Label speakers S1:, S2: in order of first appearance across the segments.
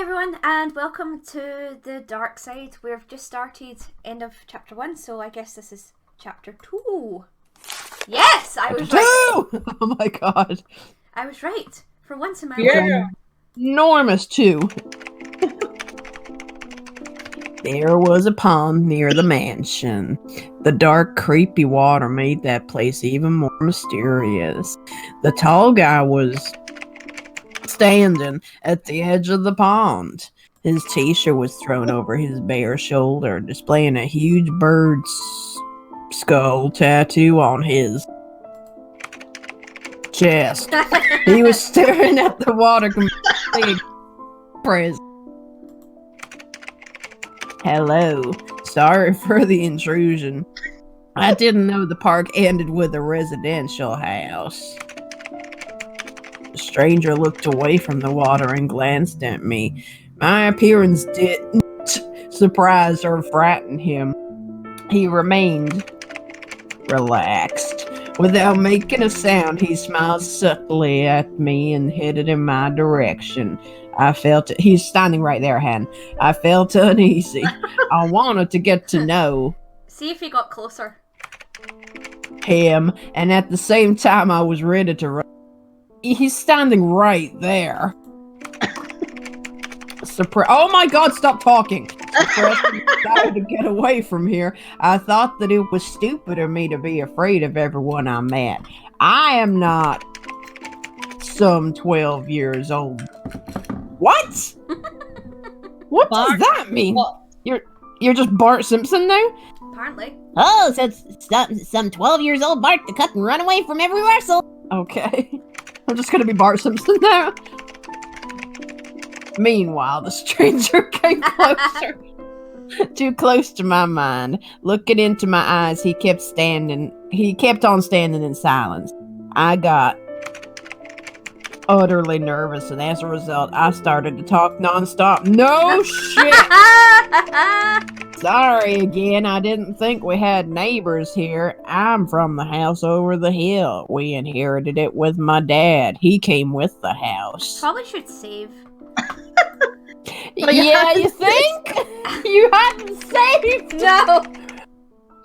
S1: everyone, and welcome to the dark side. We've just started end of chapter 1, so I guess this is chapter 2. Yes, I was right.
S2: Oh my god.
S1: I was right. For once in my
S3: Yeah.
S1: life.
S2: Enormous too. There was a pond near the mansion. The dark, creepy water made that place even more mysterious. The tall guy was standing at the edge of the pond. His t-shirt was thrown over his bare shoulder, displaying a huge bird's skull tattoo on his chest. He was staring at the water completely impressed. Hello. Sorry for the intrusion. I didn't know the park ended with a residential house. The stranger looked away from the water and glanced at me. My appearance didn't surprise or frighten him. He remained relaxed. Without making a sound, he smiled subtly at me and headed in my direction. He's standing right there, Han. I felt uneasy. I wanted to get to know
S1: See if he got closer.
S2: him, and at the same time, I was ready to run. He's standing right there. Oh my god, stop talking! To get away from here. I thought that it was stupid of me to be afraid of everyone I met. I am not some 12 years old. What? What does that mean?
S3: What?
S2: You're just Bart Simpson now?
S1: Apparently.
S4: Oh, so it's some 12 years old Bart to cut and run away from everywhere, so...
S2: Okay. I'm just gonna be Bart Simpson now. Meanwhile, the stranger came closer. Too close to my mind. Looking into my eyes, he kept on standing in silence. I got utterly nervous, and as a result, I started to talk nonstop. No shit! Sorry again, I didn't think we had neighbors here. I'm from the house over the hill. We inherited it with my dad. He came with the house.
S1: Probably should save.
S2: Yeah, you think? You hadn't saved?
S1: No!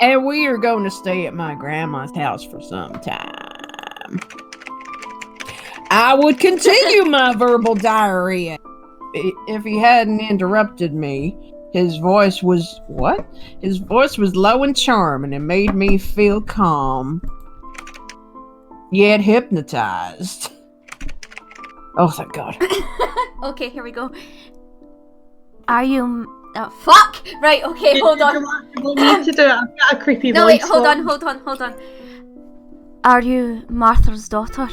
S2: And we are going to stay at my grandma's house for some time. I would continue my verbal diarrhea if he hadn't interrupted me. His voice was... what? His voice was low and charming and made me feel calm, yet hypnotized. Oh, thank God.
S1: Okay, here we go. Are you... oh, fuck! Right, okay, hold on.
S3: You need to do it. I've got a creepy
S1: No,
S3: voice.
S1: wait, hold on. Are you Martha's daughter?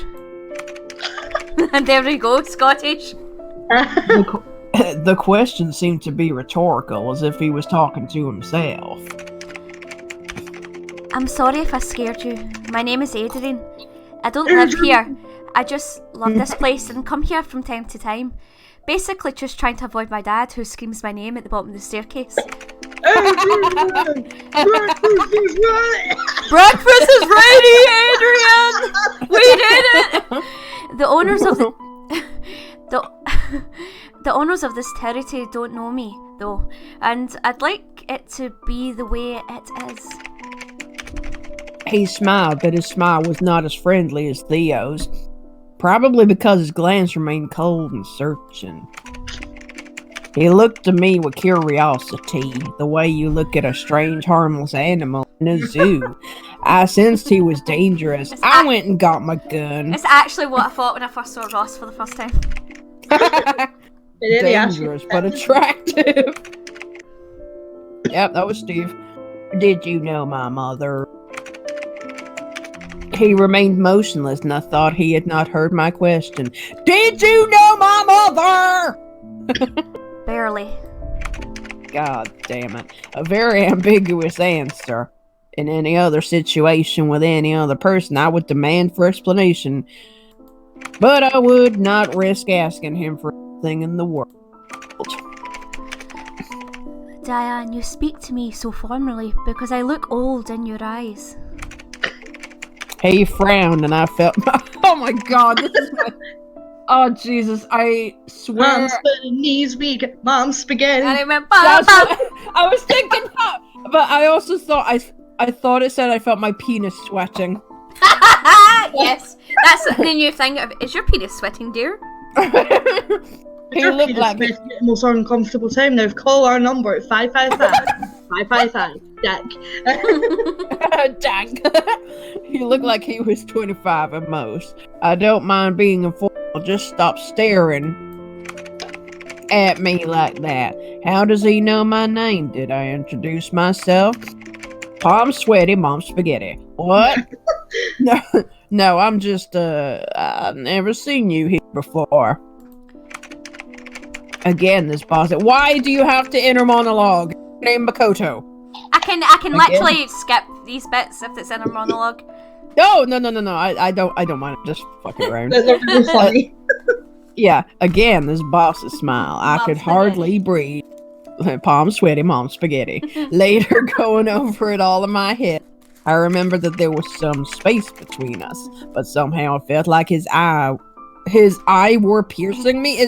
S1: And there we go, Scottish.
S2: The question seemed to be rhetorical, as if he was talking to himself.
S1: I'm sorry if I scared you. My name is Adrian. I don't live here. I just love this place and come here from time to time. Basically just trying to avoid my dad, who screams my name at the bottom of the staircase. Breakfast is ready, Adrian! We did it! The owners of the owners of this territory don't know me, though, and I'd like it to be the way it is.
S2: He smiled, but his smile was not as friendly as Theo's. Probably because his glance remained cold and searching. He looked at me with curiosity, the way you look at a strange, harmless animal in a zoo. I sensed he was dangerous. I went and got my gun.
S1: It's actually what I thought when I first saw Ross for the first time.
S2: Dangerous, but attractive. Yep, that was Steve. Did you know my mother? He remained motionless, and I thought he had not heard my question. Did you know my mother?
S1: Barely.
S2: God damn it. A very ambiguous answer. In any other situation with any other person, I would demand for explanation. But I would not risk asking him for anything in the world.
S1: Diane, you speak to me so formally because I look old in your eyes.
S2: He frowned, and I felt oh my god, this is my... Oh Jesus! I swear.
S3: Mom's spaghetti, knees weak. Mom's spaghetti.
S1: And it went
S2: That's
S1: bam,
S2: what I was thinking that, but I also thought I thought it said I felt my penis sweating.
S1: Yes, that's the new thing. Is your penis sweating, dear?
S2: He
S3: Your
S2: looked
S3: penis
S2: like
S3: makes me the most uncomfortable time now. Call our number at 555 555 Jack.
S2: Dang. He looked like he was 25 at most. I don't mind being informal. Just stop staring at me like that. How does he know my name? Did I introduce myself? Palm sweaty, mom spaghetti. What? No, I'm just, I've never seen you here before. Again, this boss. Why do you have to enter monologue? Name Makoto.
S1: I can
S2: Again?
S1: literally skip these bits if it's in a monologue.
S2: No. I don't mind. Just fucking around.
S3: That's really funny.
S2: Yeah, again, this boss's smile. I
S1: Mom
S2: could
S1: spaghetti.
S2: hardly breathe. Palm sweaty, mom spaghetti. Later, going over it all in my head, I remember that there was some space between us, but somehow I felt like his eye were piercing me.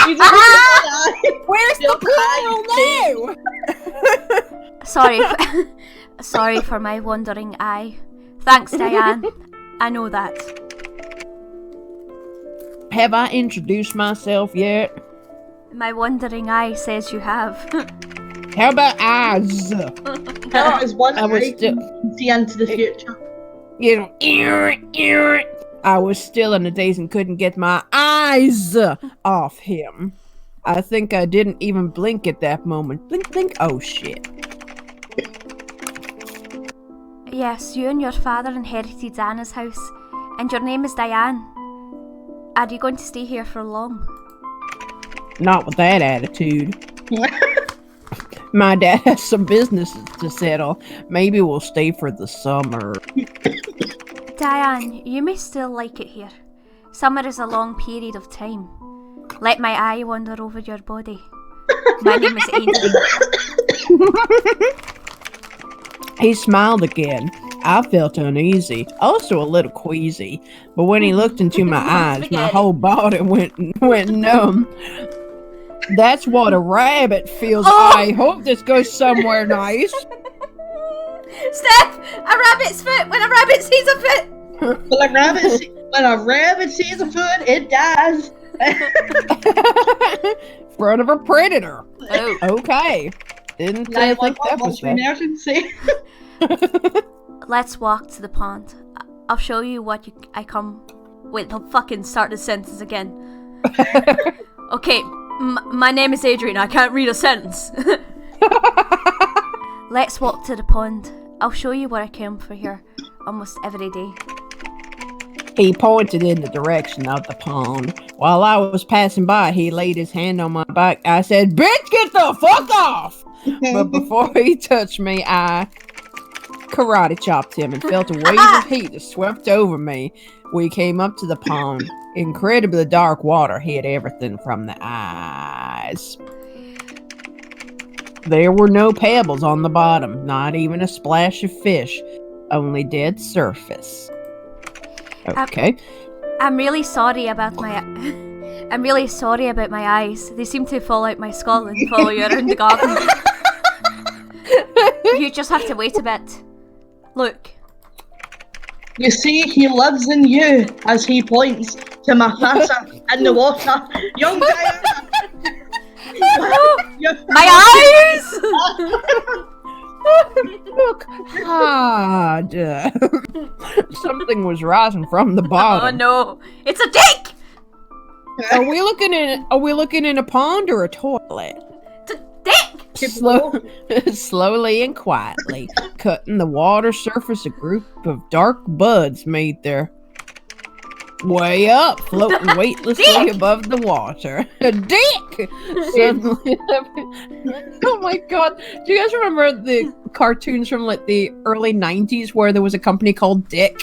S3: You don't know
S2: Where's the plural now?
S1: Sorry for my wandering eye. Thanks, Diane. I know that.
S2: Have I introduced myself yet?
S1: My wandering eye says you have.
S2: How about eyes?
S3: There is one
S2: I was
S3: eye
S2: still-
S3: you can see into the future.
S2: You know, I was still in a daze and couldn't get my eyes off him. I think I didn't even blink at that moment. Blink, blink. Oh shit.
S1: Yes, you and your father inherited Anna's house, and your name is Diane. Are you going to stay here for long?
S2: Not with that attitude. My dad has some businesses to settle. Maybe we'll stay for the summer.
S1: Diane, you may still like it here. Summer is a long period of time. Let my eye wander over your body. My name is Adrian.
S2: He smiled again. I felt uneasy, also a little queasy. But when he looked into my eyes, my
S1: Spaghetti.
S2: whole body went numb. That's what a rabbit feels.
S1: Oh!
S2: I hope this goes somewhere nice.
S1: Steph! A rabbit's foot! When a rabbit sees a foot!
S3: When a rabbit sees a foot, it dies.
S2: Front of a predator.
S1: Oh.
S2: Okay. Didn't think
S3: 911
S2: that was
S3: wants emergency.
S1: Let's walk to the pond. I'll show you what I come... Wait, I'll fucking start the sentence again. Okay, my name is Adrian. I can't read a sentence. Let's walk to the pond. I'll show you what I came for here almost every day.
S2: He pointed in the direction of the pond. While I was passing by, he laid his hand on my back. I said, "Bitch, get the fuck off!" But before he touched me, I karate chopped him and felt a wave of heat that swept over me. We came up to the pond. Incredibly dark water hid everything from the eyes. There were no pebbles on the bottom, not even a splash of fish, only dead surface. Okay.
S1: I'm really sorry about my... I'm really sorry about my eyes. They seem to fall out my skull and follow you around the garden. You just have to wait a bit. Look.
S3: You see, he lives in you, as he points to Mufasa in the water. Young Diana!
S1: My eyes!
S2: Look hard. Something was rising from the
S1: Oh
S2: bottom.
S1: no. It's a dick!
S2: Are we looking in a pond or a toilet?
S1: It's a dick!
S2: Slowly and quietly, cutting the water surface, a group of dark buds made their way up, floating weightlessly
S1: Dick!
S2: above the water. A dick! Suddenly, oh my god! Do you guys remember the cartoons from like the early '90s where there was a company called Dick?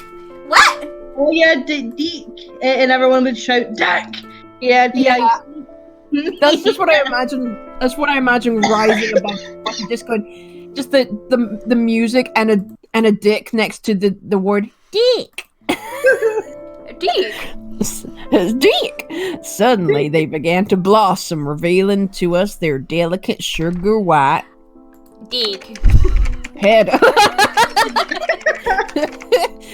S1: What?
S3: Oh yeah, Deke, and everyone would shout, Dick! Yeah,
S2: Yeah. That's just what I imagine. That's what I imagine rising above, just going, just the music and a dick next to the word dick.
S1: Dick?
S2: Dick! Suddenly, they began to blossom, revealing to us their delicate sugar white
S1: Dig.
S2: head.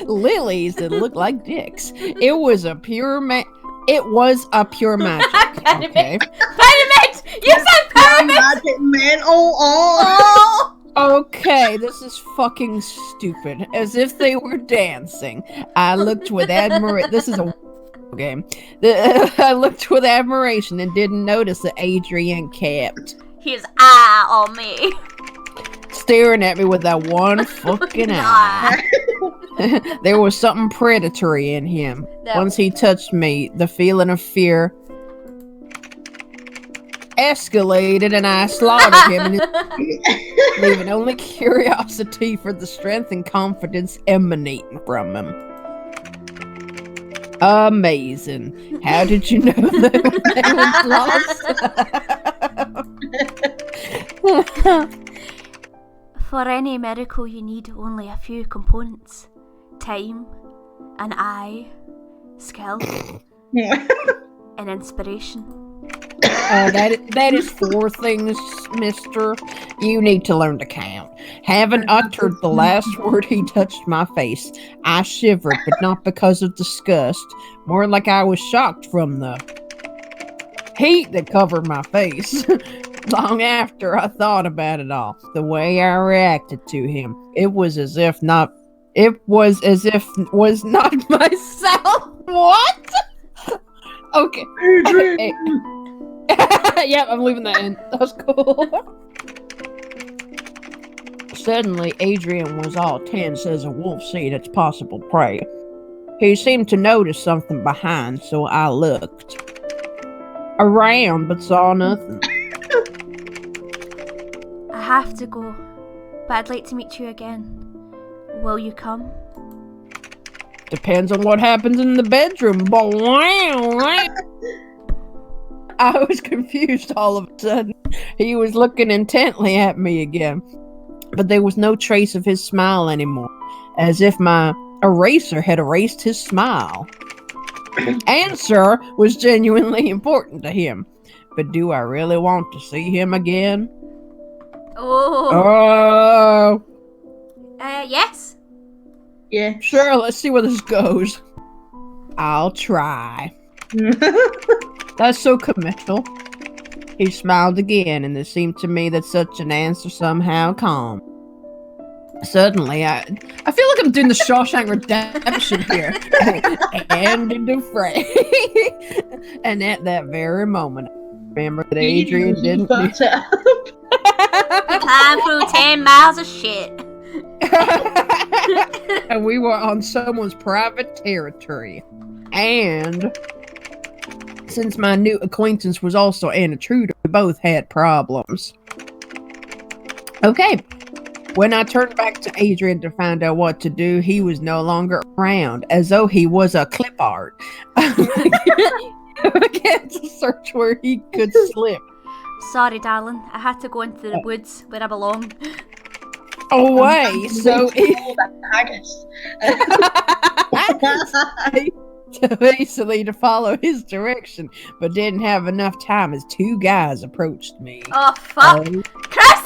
S2: Lilies that looked like dicks. It was a pure magic. Okay.
S1: Pyramid! You said pyramid!
S3: Magic mental.
S1: Oh!
S2: Okay, this is fucking stupid. As if they were dancing. I looked with admiration. This is a game. I looked with admiration and didn't notice that Adrian kept
S1: His eye on me.
S2: staring at me with that one fucking eye. There was something predatory in him.
S1: No.
S2: Once he touched me, the feeling of fear escalated and I slaughtered him, leaving only curiosity for the strength and confidence emanating from him. Amazing. How did you know that was lost?
S1: For any miracle, you need only a few components: time, an eye, skill, and inspiration.
S2: That is 4 things, mister. You need to learn to count. Having uttered the last word, he touched my face. I shivered, but not because of disgust. More like I was shocked from the heat that covered my face. Long after I thought about it all, the way I reacted to him, it was as if not myself. What? Okay. Yep, I'm leaving that in. That was cool. Suddenly, Adrian was all tense as a wolf sees its possible prey. He seemed to notice something behind, so I looked around but saw nothing.
S1: I have to go, but I'd like to meet you again. Will you come?
S2: Depends on what happens in the bedroom. I was confused all of a sudden. He was looking intently at me again, but there was no trace of his smile anymore, as if my eraser had erased his smile. Answer was genuinely important to him, but do I really want to see him again?
S1: Oh. Yes.
S3: Yeah.
S2: Sure, let's see where this goes. I'll try. That's so committal. He smiled again, and it seemed to me that such an answer somehow calmed. Suddenly, I feel like I'm doing the Shawshank Redemption here. And into fray. And at that very moment, I remember that Adrian didn't.
S3: Fucked it up.
S1: Climb through 10 miles of shit.
S2: And we were on someone's private territory. And since my new acquaintance was also an intruder, we both had problems. Okay. When I turned back to Adrian to find out what to do, he was no longer around, as though he was a clip art. I began to search where he could slip.
S1: Sorry, darling. I had to go into the woods where I belong.
S2: Away, so
S3: Haggis.
S2: basically to follow his direction, but didn't have enough time as 2 guys approached me.
S1: Oh, fuck. Chris!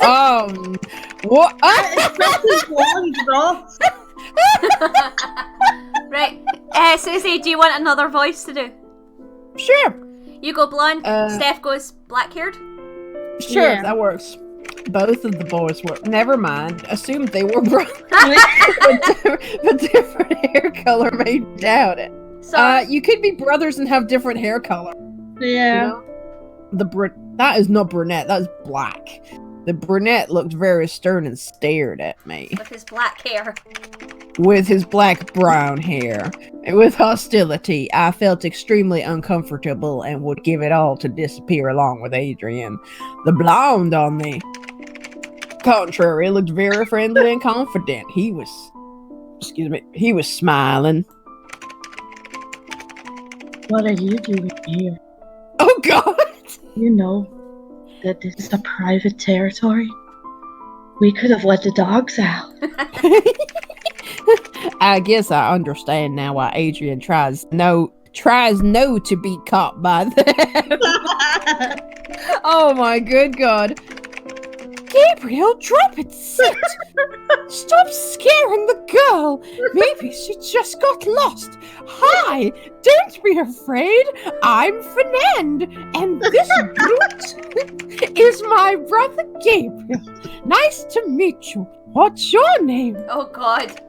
S2: What?
S3: This is one, bro.
S1: Right. Susie, do you want another voice to do?
S2: Sure,
S1: You go blonde, Steph goes black-haired.
S2: sure,
S3: Yeah.
S2: that works. Both of the boys were. Never mind. Assumed they were brothers, but different hair color made me doubt it.
S1: So,
S2: You could be brothers and have different hair color.
S3: Yeah.
S2: You know? That is not brunette. That is black. The brunette looked very stern and stared at me
S1: with his black hair.
S2: with his black brown hair. And with hostility, I felt extremely uncomfortable and would give it all to disappear along with Adrian. The blonde, on the contrary, looked very friendly and confident. He was smiling.
S3: What are you doing here?
S2: Oh God!
S3: You know that this is a private territory. We could have let the dogs out.
S2: I guess I understand now why Adrian tries tries no to be caught by them. Oh my good God. Gabriel, drop it, sit! Stop scaring the girl! Maybe she just got lost. Hi, don't be afraid. I'm Fernand, and this brute is my brother Gabriel. Nice to meet you. What's your name?
S1: Oh God.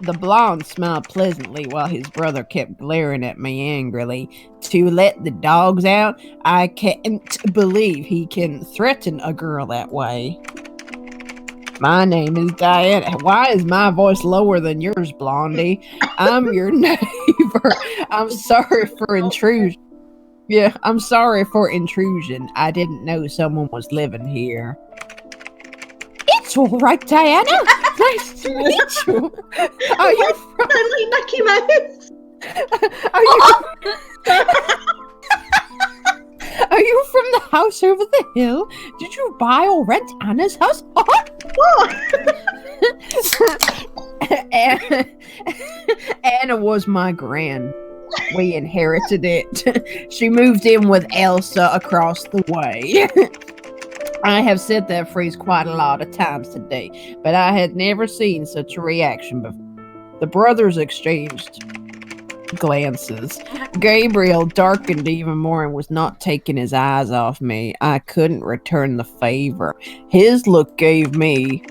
S2: The blonde smiled pleasantly while his brother kept glaring at me angrily. To let the dogs out? I can't believe he can threaten a girl that way. My name is Diana. Why is my voice lower than yours, Blondie? I'm your neighbor. I'm sorry for intrusion. Yeah, I'm sorry for intrusion. I didn't know someone was living here. It's all right, Diana. Nice to meet you. Are you from...
S3: I like Mickey Mouse.
S2: Are you... Are you from the house over the hill? Did you buy or rent Anna's house? Anna was my grand. We inherited it. She moved in with Elsa across the way. I have said that phrase quite a lot of times today, but I had never seen such a reaction before. The brothers exchanged glances. Gabriel darkened even more and was not taking his eyes off me. I couldn't return the favor. His look gave me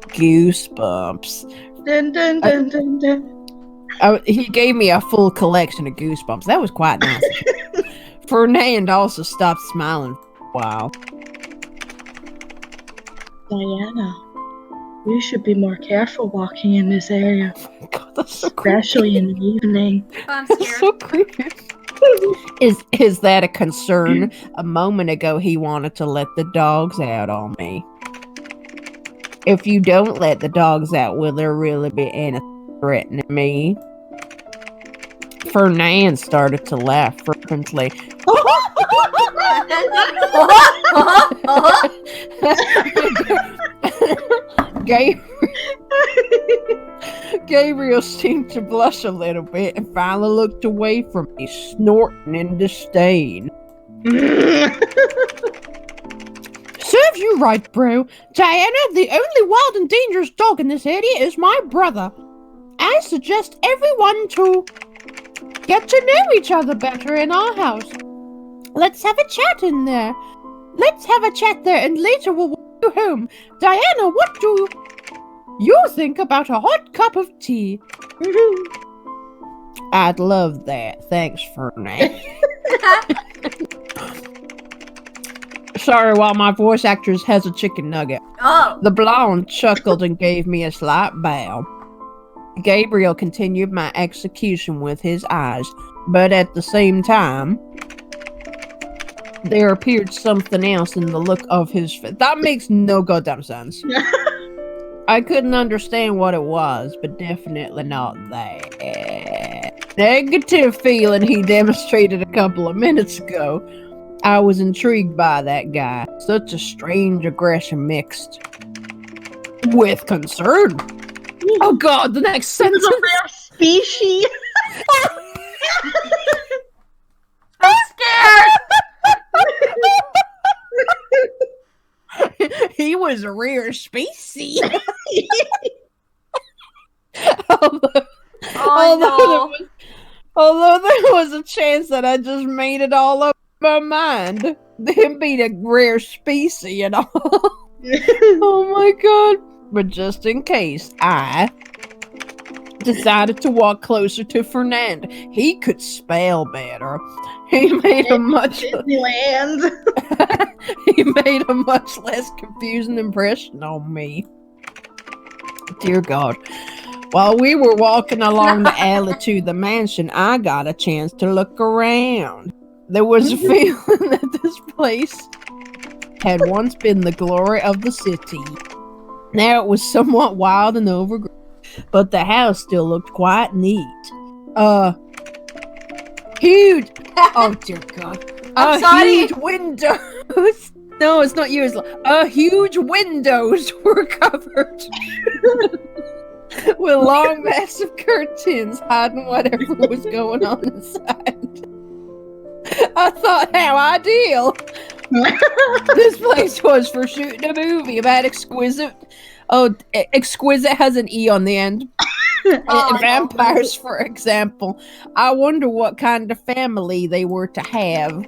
S2: goosebumps.
S3: Dun, dun, dun, dun, dun.
S2: He gave me a full collection of goosebumps. That was quite nice. Fernand also stopped smiling for a while.
S3: Diana, you should be more careful walking in this area,
S2: God, that's so creepy.
S3: especially in the evening.
S1: I'm
S2: That's
S1: scared.
S2: so creepy. Is that a concern? A moment ago he wanted to let the dogs out on me. If you don't let the dogs out, will there really be any threatening me? Fernand started to laugh fervently. Gabriel seemed to blush a little bit and finally looked away from me, snorting in disdain. Serve you right, bro. Diana, the only wild and dangerous dog in this area is my brother. I suggest everyone to get to know each other better in our house. Let's have a chat in there. Let's have a chat there, and later we'll walk you home. Diana, what do you think about a hot cup of tea? I'd love that. Thanks, Fernand. Sorry, while my voice actress has a chicken nugget.
S1: Oh.
S2: The blonde chuckled and gave me a slight bow. Gabriel continued my execution with his eyes, but at the same time, there appeared something else in the look of his face. That makes no goddamn sense. I couldn't understand what it was, but definitely not that negative feeling he demonstrated a couple of minutes ago. I was intrigued by that guy. Such a strange aggression mixed with concern. Oh God, the next sentence.
S3: It's a rare species.
S1: I'm scared.
S2: He was a rare species. although,
S1: Oh
S2: although there was a chance that I just made it all up in my mind. Him being a rare species and all. Oh my God. But just in case, I decided to walk closer to Fernand. He could spell better. He made a much
S3: Disneyland.
S2: he made a much less confusing impression on me. Dear God. While we were walking along the alley to the mansion, I got a chance to look around. There was a feeling that this place had once been the glory of the city. Now it was somewhat wild and overgrown, but the house still looked quite neat. Huge. Oh dear God.
S1: I'm sorry.
S2: Huge windows. No, it's not yours. Huge windows were covered. with long, massive curtains hiding whatever was going on inside. I thought, how ideal! This place was for shooting a movie about exquisite. Oh, exquisite has an E on the end. Vampires, for example. I wonder what kind of family they were to have.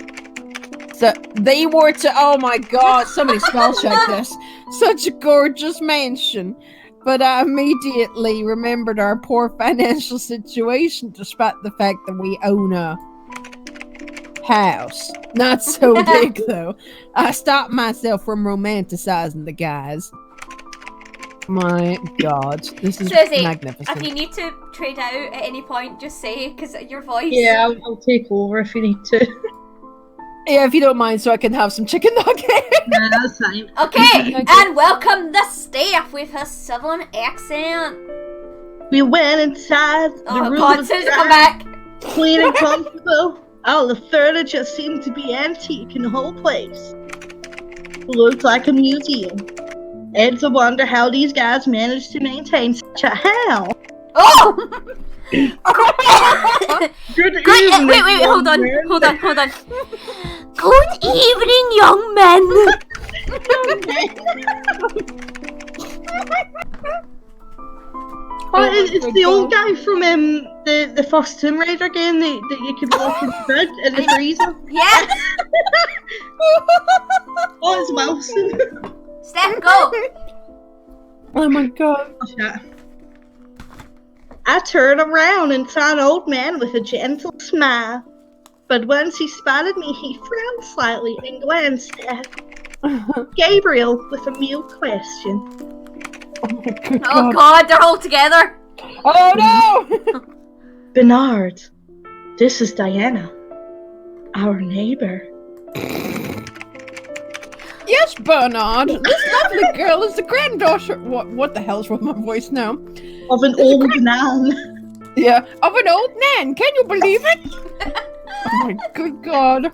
S2: So they were to. Oh my God! Somebody spell check this. Such a gorgeous mansion. But I immediately remembered our poor financial situation, despite the fact that we own a house. Not so big, though. I stopped myself from romanticizing the guys. My God, this is
S1: Susie,
S2: magnificent.
S1: if you need to trade out at any point, just say, because your voice.
S3: Yeah, I'll take over if you need to.
S2: Yeah, if you don't mind, so I can have some chicken nuggets.
S3: Nah, that's fine.
S1: Okay, and welcome the staff with her southern accent.
S3: We went inside. The
S1: Oh
S3: room
S1: God,
S3: was
S1: Susie,
S3: dry,
S1: come back.
S3: clean and comfortable. All the furniture seemed to be antique in the whole place. Looked like a museum. Ed's a wonder how these guys managed to maintain such a house.
S1: Oh!
S3: Good
S1: Good,
S3: evening,
S1: wait,
S3: young
S1: hold
S3: man.
S1: on. Good evening, young men.
S3: Oh, it's the old guy from the first Tomb Raider game that you could walk into bed in the freezer.
S1: Yeah,
S3: Oh, it's Wilson.
S1: Steph, go.
S2: Oh my God.
S3: Oh, shit. I turned around and saw an old man with a gentle smile. But once he spotted me, he frowned slightly and glanced at Gabriel with a mute question.
S2: Oh my good
S1: Oh
S2: God.
S1: God, they're all together.
S2: Oh no!
S3: Bernard, this is Diana, our neighbor.
S2: Yes, Bernard. This lovely girl is the granddaughter. What the hell's with my voice now?
S3: Of an old man.
S2: Yeah, of an old man. Can you believe it? Oh my good God.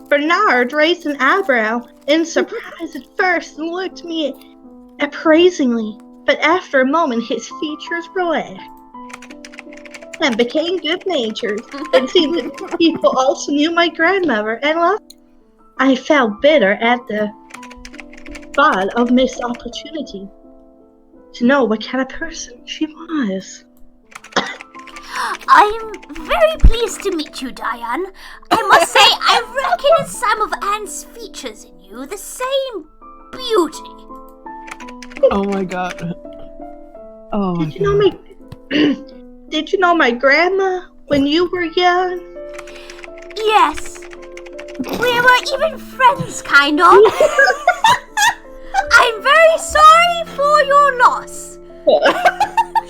S3: Bernard raised an eyebrow in surprise at first and looked at me appraisingly, but after a moment his features relaxed and became good-natured. It seemed that people also knew my grandmother and loved her. I felt bitter at the thought of missed opportunity to know what kind of person she was.
S1: I'm very pleased to meet you, Diane. I must say, I reckon some of Anne's features in you the same beauty.
S2: Oh my God. Oh my
S3: Did you know my Did you know my grandma when you were young?
S1: Yes. We were even friends, kind of. I'm very sorry for your loss.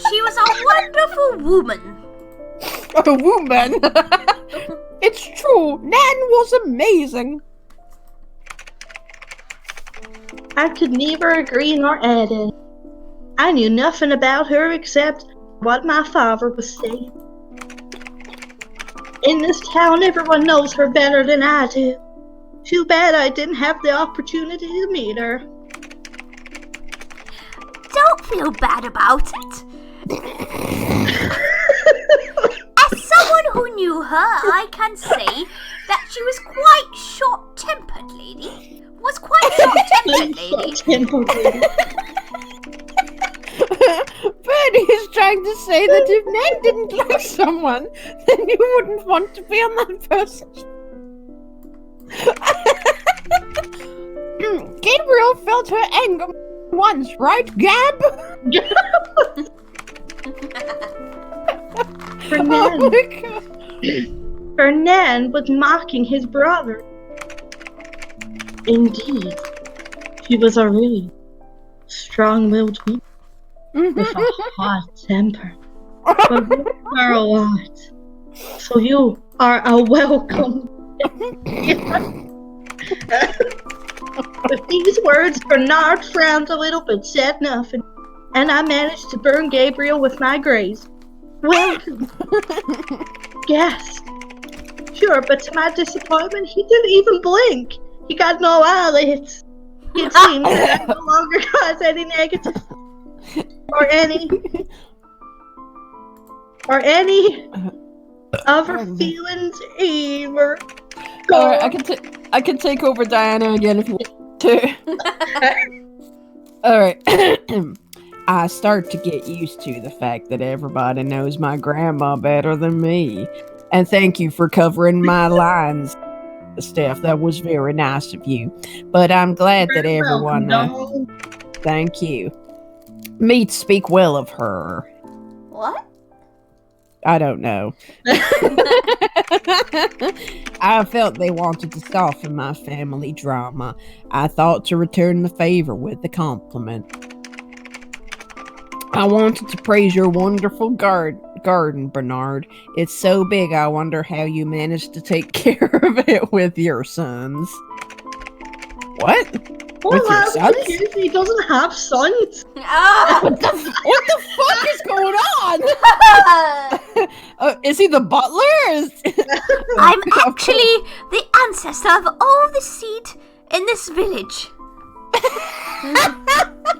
S1: She was a wonderful woman.
S2: A woman. It's true. Nan was amazing.
S3: I could neither agree nor add it. I knew nothing about her except what my father was saying. In this town, everyone knows her better than I do. Too bad I didn't have the opportunity to meet her.
S1: Don't feel bad about it. As someone who knew her, I can say that she was quite short-tempered, lady. Was quite short-tempered, lady.
S2: Bernie is trying to say that if Nan didn't like someone, then you wouldn't want to be on that person. Gabriel felt her anger once, right, Gab?
S3: Fernand was mocking his brother. Indeed, she was a really strong-willed woman with a hot temper. But we are a lot. So you are a welcome. With these words, Bernard frowned a little but said nothing, and I managed to burn Gabriel with my grace. Welcome, guest. Sure, but to my disappointment, he didn't even blink. He got no eyelids. It seems that I no longer cause any negative or any other feelings either.
S2: Alright, I can take over Diana again if you want to. Alright. I start to get used to the fact that everybody knows my grandma better than me. And thank you for covering my lines, Steph. That was very nice of you. But I'm glad that everyone... thank you. Me speak well of her.
S1: What?
S2: I don't know. I felt they wanted to soften my family drama. I thought to return the favor with a compliment. I wanted to praise your wonderful garden, Bernard. It's so big, I wonder how you managed to take care of it with your sons. What?
S3: Well,
S2: With your sons?
S3: he doesn't have sons.
S1: Ah!
S2: What the fuck is going on? Is he the butler?
S1: I'm actually the ancestor of all the seed in this village.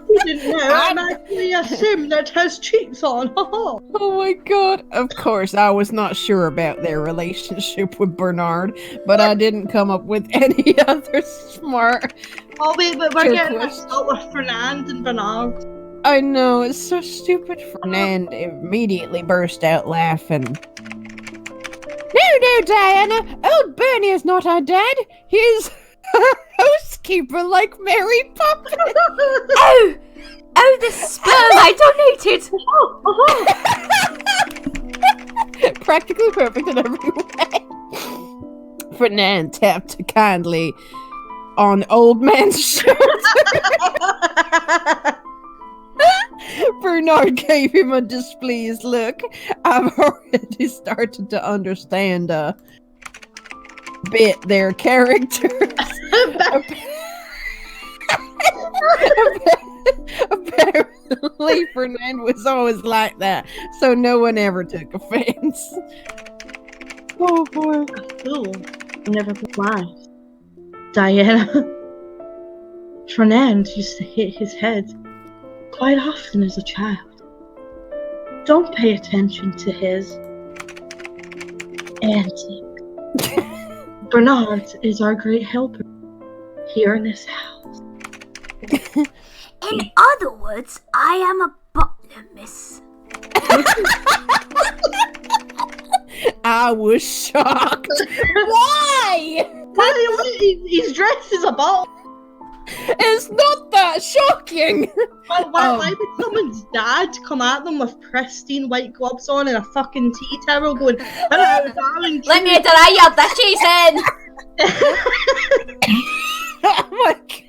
S3: You didn't know. I'm actually a sim that has cheeks on.
S2: Oh my god. Of course, I was not sure about their relationship with Bernard, but I didn't come up with any other smart...
S3: Oh wait, but we're
S2: Good
S3: getting
S2: question.
S3: mixed up with Fernand and Bernard.
S2: I know, it's so stupid. Fernand immediately burst out laughing. No, Diana. Old Bernie is not our dad. He's a housekeeper like Mary Poppins.
S1: Oh, the sperm I donated.
S2: Practically perfect in every way. Fernand tapped kindly on old man's shoulder. Bernard gave him a displeased look. I've already started to understand a bit their characters. Apparently, Fernand was always like that, so no one ever took offense. Oh boy.
S3: Fool never replied. Diana. Fernand used to hit his head quite often as a child. Don't pay attention to his antics. Bernard is our great helper here in this house.
S1: In other words, I am a butler, miss.
S2: I was shocked. Why?
S3: He's dressed as a ball.
S2: It's not that shocking.
S3: Why would someone's dad come at them with pristine white gloves on and a fucking tea towel going, hello, darling.
S1: Let me deny you the cheating.
S2: Oh my god.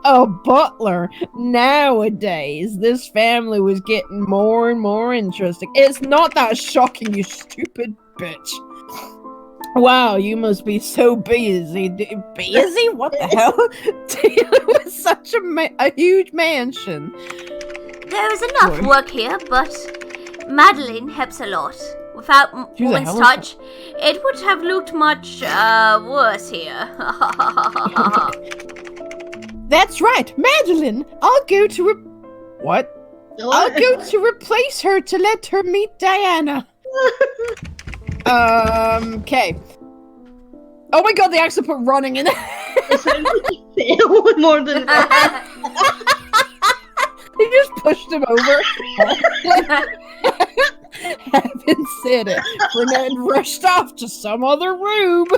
S2: A butler. Nowadays, this family was getting more and more interesting. It's not that shocking, you stupid bitch. Wow, you must be so busy. Busy? What the hell? Dealing with such a huge mansion.
S1: There is enough work here, but Madeline helps a lot. Without woman's touch, it would have looked much worse here.
S2: That's right, Madeline. I'll go to What? I'll go to replace her to let her meet Diana. Okay. Oh my god, they actually put running in.
S3: It sounds like he failed more than that.
S2: They just pushed him over. Having said it, Fernand rushed off to some other room.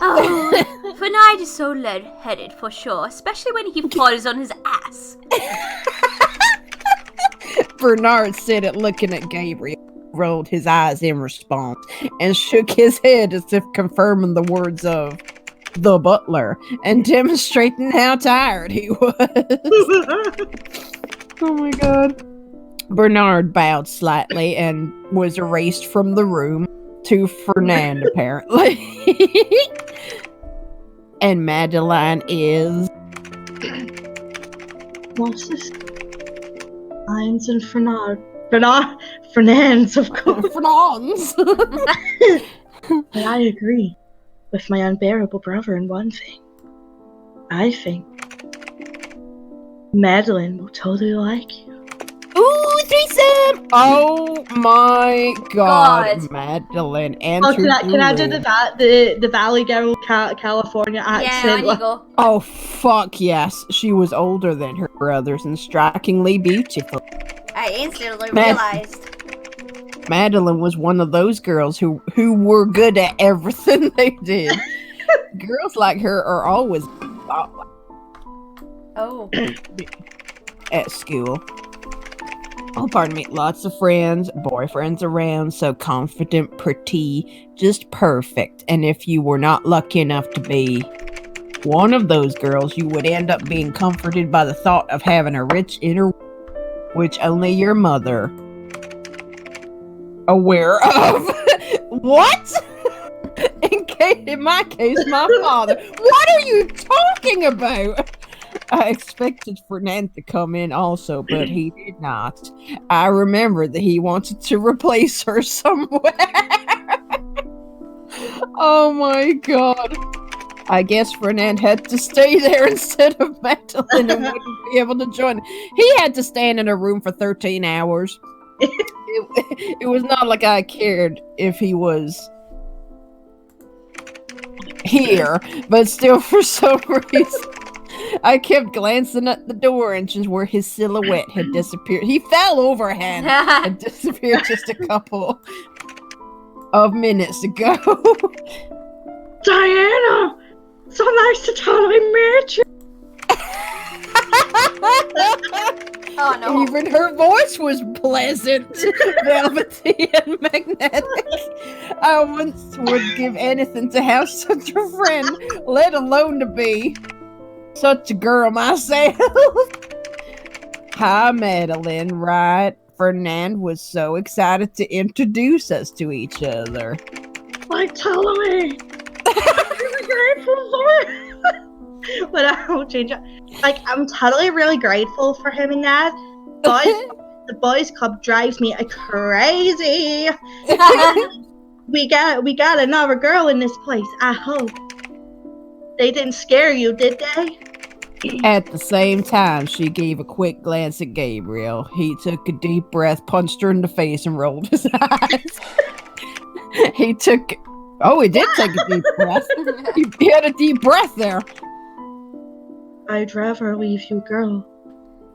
S1: Oh, Fernand is so lead-headed for sure, especially when he falls on his ass.
S2: Bernard said it looking at Gabriel, rolled his eyes in response, and shook his head as if confirming the words of the butler and demonstrating how tired he was. Oh my god. Bernard bowed slightly and was erased from the room to Fernand, apparently. And Madeline is...
S3: What's this? Lines and Fernand's, of course.
S2: Fernand's.
S3: But I agree with my unbearable brother in one thing. I think Madeline will totally like you.
S4: Ooh, threesome!
S2: Oh my God,
S1: God.
S2: Madeline and
S3: Oh, can I do the Valley Girl California
S1: Yeah,
S3: accent?
S1: on you go.
S2: Oh fuck yes, she was older than her brothers and strikingly beautiful.
S1: I instantly
S2: Man.
S1: realized.
S2: Madeline was one of those girls who were good at everything they did. Girls like her are always
S1: Oh.
S2: at school. Oh, pardon me. Lots of friends, boyfriends around, so confident, pretty, just perfect. And if you were not lucky enough to be one of those girls, you would end up being comforted by the thought of having a rich inner, which only your mother aware of. What? In my case, my father. What are you talking about? I expected Fernand to come in also, but he did not. I remember that he wanted to replace her somewhere. Oh my god. I guess Fernand had to stay there instead of Madeline and wouldn't be able to join. He had to stand in a room for 13 hours. It was not like I cared if he was here, but still for some reason I kept glancing at the door entrance where his silhouette had disappeared. He fell overhand and disappeared just a couple of minutes ago.
S3: Diana, so nice to totally meet you.
S1: Oh no.
S2: Even her voice was pleasant, velvety, and magnetic. I once would give anything to have such a friend, let alone to be such a girl myself. Hi, Madeline. Right? Fernand was so excited to introduce us to each other.
S3: Like, totally. I'm really grateful for it. But I won't change it. Like, I'm totally really grateful for him and that. But the boys club drives me crazy. We got another girl in this place. I hope they didn't scare you, did they?
S2: At the same time, she gave a quick glance at Gabriel. He took a deep breath, punched her in the face, and rolled his eyes. He did take a deep breath. He had a deep breath there.
S3: I'd rather leave you, girl,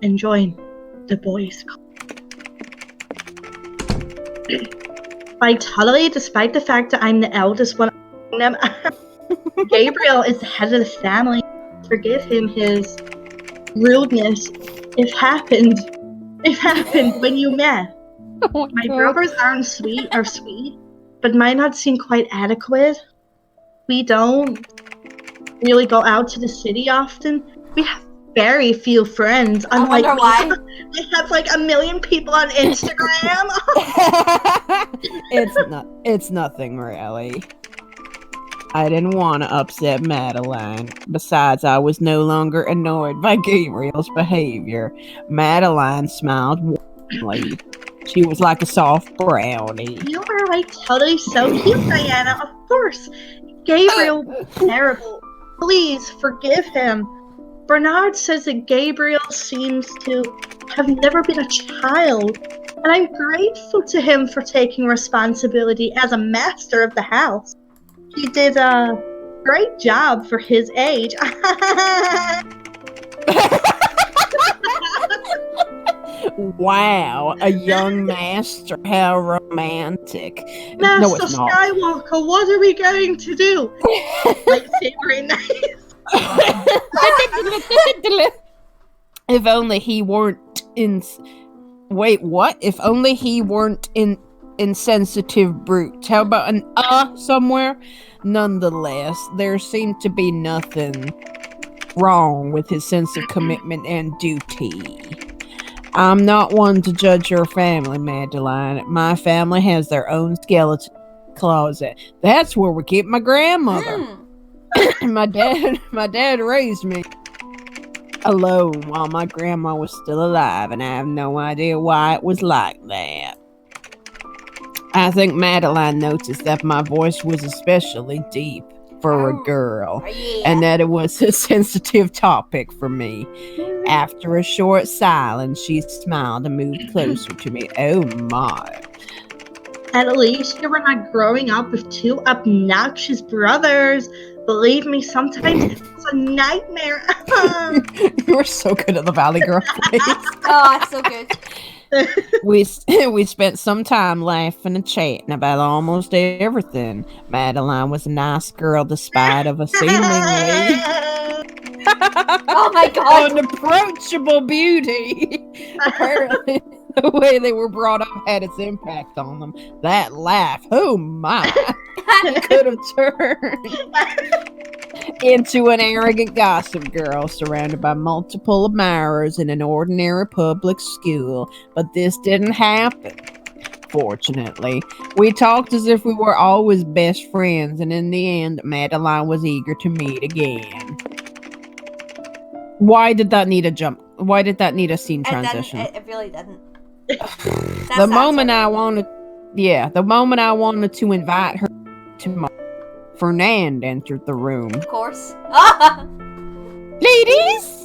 S3: and join the boys club. Like, totally, despite the fact that I'm the eldest one of them, Gabriel is the head of the family. Forgive him his rudeness. It happened when you met.
S2: Oh
S3: My
S2: God.
S3: brothers aren't sweet, but might not seem quite adequate. We don't really go out to the city often. We have very few friends.
S1: I
S3: Unlike
S1: wonder
S3: me.
S1: why.
S3: We have like 1 million people on Instagram.
S2: It's nothing really. I didn't want to upset Madeline. Besides, I was no longer annoyed by Gabriel's behavior. Madeline smiled warmly. She was like a soft brownie.
S3: You are like totally so cute, Diana. Of course. Gabriel was terrible. Please forgive him. Bernard says that Gabriel seems to have never been a child, and I'm grateful to him for taking responsibility as a master of the house. He did a great job for his age.
S2: Wow, a young master. How romantic.
S3: Master
S2: No, it's not.
S3: Skywalker, what are we going to do? Lightsaber nice.
S2: If only he weren't Wait, what? If only he weren't insensitive brute. How about an somewhere? Nonetheless, there seemed to be nothing wrong with his sense of commitment and duty. I'm not one to judge your family, Madeline. My family has their own skeleton closet. That's where we keep my grandmother. My dad raised me alone while my grandma was still alive, and I have no idea why it was like that. I think Madeline noticed that my voice was especially deep. for a girl,
S1: Oh, yeah.
S2: and that it was a sensitive topic for me. After a short silence, she smiled and moved closer to me. Oh my.
S3: At least you were not growing up with two obnoxious brothers. Believe me, sometimes it's a nightmare.
S2: You were so good at the Valley Girl voice.
S1: Oh, it's so good.
S2: We spent some time laughing and chatting about almost everything. Madeline was a nice girl despite of a seemingly
S1: Oh my god.
S2: unapproachable beauty. Apparently, the way they were brought up had its impact on them. That laugh, oh my, could have turned into an arrogant gossip girl surrounded by multiple admirers in an ordinary public school. But this didn't happen. Fortunately, we talked as if we were always best friends, and in the end, Madeline was eager to meet again. Why did that need a jump? Why did that need a scene transition?
S1: It really didn't.
S2: The moment I wanted to invite her to my Fernand entered the room.
S1: Of course.
S2: Ladies!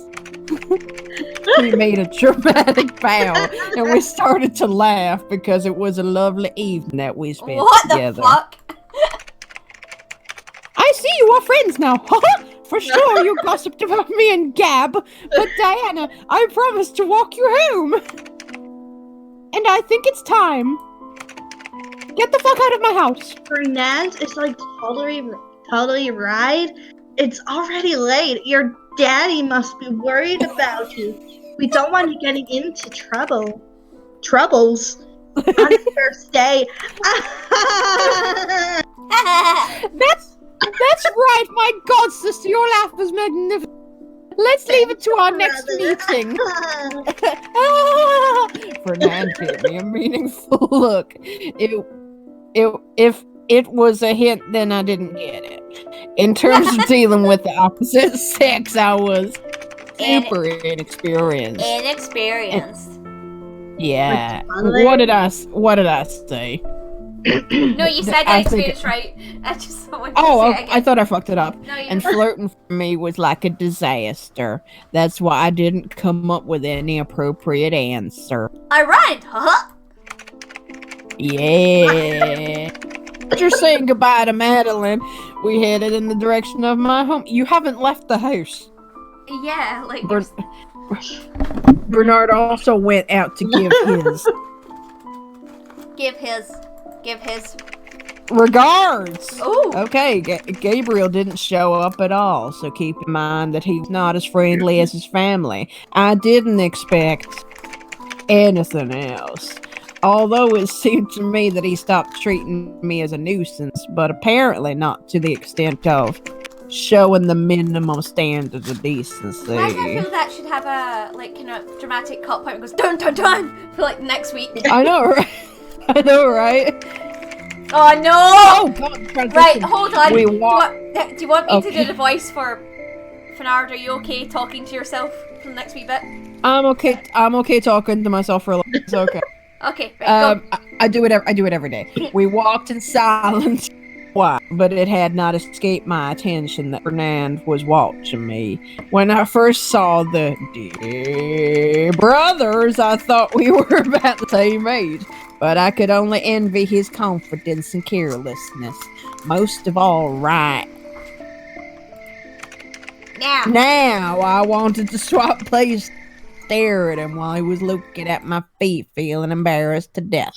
S2: We made a dramatic bow and we started to laugh because it was a lovely evening that we spent
S1: What
S2: together.
S1: the fuck?
S2: I see you are friends now. For sure you gossiped about me and Gab, but Diana, I promised to walk you home. And I think it's time. Get the fuck out of my house.
S3: Fernand is like totally right. It's already late. Your daddy must be worried about you. We don't want you getting into troubles on the first day.
S2: That's right, my god, sister, your laugh was magnificent. Let's leave it to our next meeting. Fernand gave me a meaningful look. If it was a hint, then I didn't get it. In terms of dealing with the opposite sex, I was super inexperienced.
S1: Inexperienced.
S2: Yeah. What did I say?
S1: No, you said
S2: I think
S1: inexperienced, right? I just wanted to
S2: Oh,
S1: say it again.
S2: I thought I fucked it up.
S1: No, you
S2: And
S1: didn't.
S2: flirting for me was like a disaster. That's why I didn't come up with any appropriate answer.
S1: I rhymed, huh?
S2: Yeah. After saying goodbye to Madeline, we headed in the direction of my home. You haven't left the house.
S1: Yeah, like
S2: Ber- Bernard also went out to give his
S1: give his
S2: regards.
S1: Oh,
S2: Okay, Gabriel didn't show up at all, so keep in mind that he's not as friendly as his family. I didn't expect anything else. Although it seemed to me that he stopped treating me as a nuisance, but apparently not to the extent of showing the minimum standards of decency.
S1: why do I feel that should have a dramatic cut point that goes dun dun dun for like next week?
S2: I know, right? I know, right?
S1: Oh no!
S2: Oh, God, transition.
S1: Right, hold on.
S2: We
S1: do you
S2: walk.
S1: want me to
S2: Okay.
S1: do the voice for Fernard? Are you okay talking to yourself for the next wee bit?
S2: I'm okay. I'm okay talking to myself for a little. It's okay.
S1: Okay, right, go.
S2: I do it. I do it every day. We walked in silence. Why? But it had not escaped my attention that Fernand was watching me. When I first saw the dear brothers, I thought we were about the same age. But I could only envy his confidence and carelessness. Most of all, right now, I wanted to swap places, stare at him while he was looking at my feet, feeling embarrassed to death.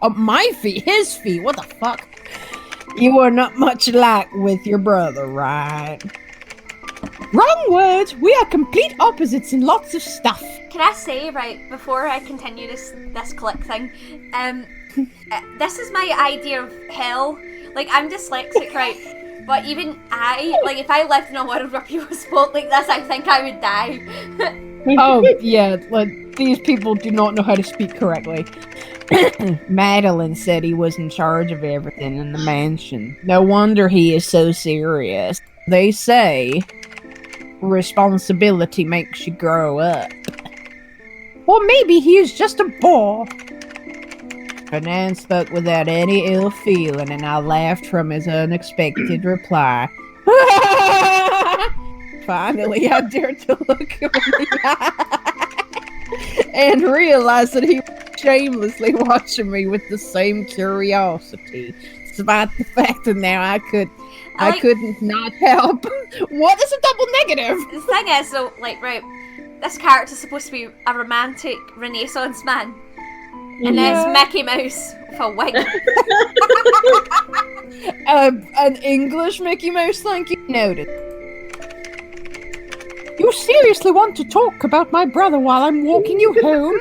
S2: Oh, my feet? His feet? What the fuck? You are not much alike with your brother, right? Wrong words. We are complete opposites in lots of stuff.
S1: Can I say, right, before I continue this click thing, this is my idea of hell. Like, I'm dyslexic, right? But even I, like, if I lived in a world where people spoke like this, I think I would die.
S2: Oh, yeah, like, these people do not know how to speak correctly. Madeline said he was in charge of everything in the mansion. No wonder he is so serious. They say responsibility makes you grow up. Or maybe he is just a bore. Fernand spoke without any ill feeling, and I laughed from his unexpected reply. Finally, I dared to look him in the eye and realized that he was shamelessly watching me with the same curiosity, despite the fact that now I couldn't not help. What is a double negative?
S1: The thing is, though, like, right, this character's supposed to be a romantic Renaissance man. And there's Mickey Mouse with a wig.
S2: An English Mickey Mouse, thank you. Noted. You seriously want to talk about my brother while I'm walking you home?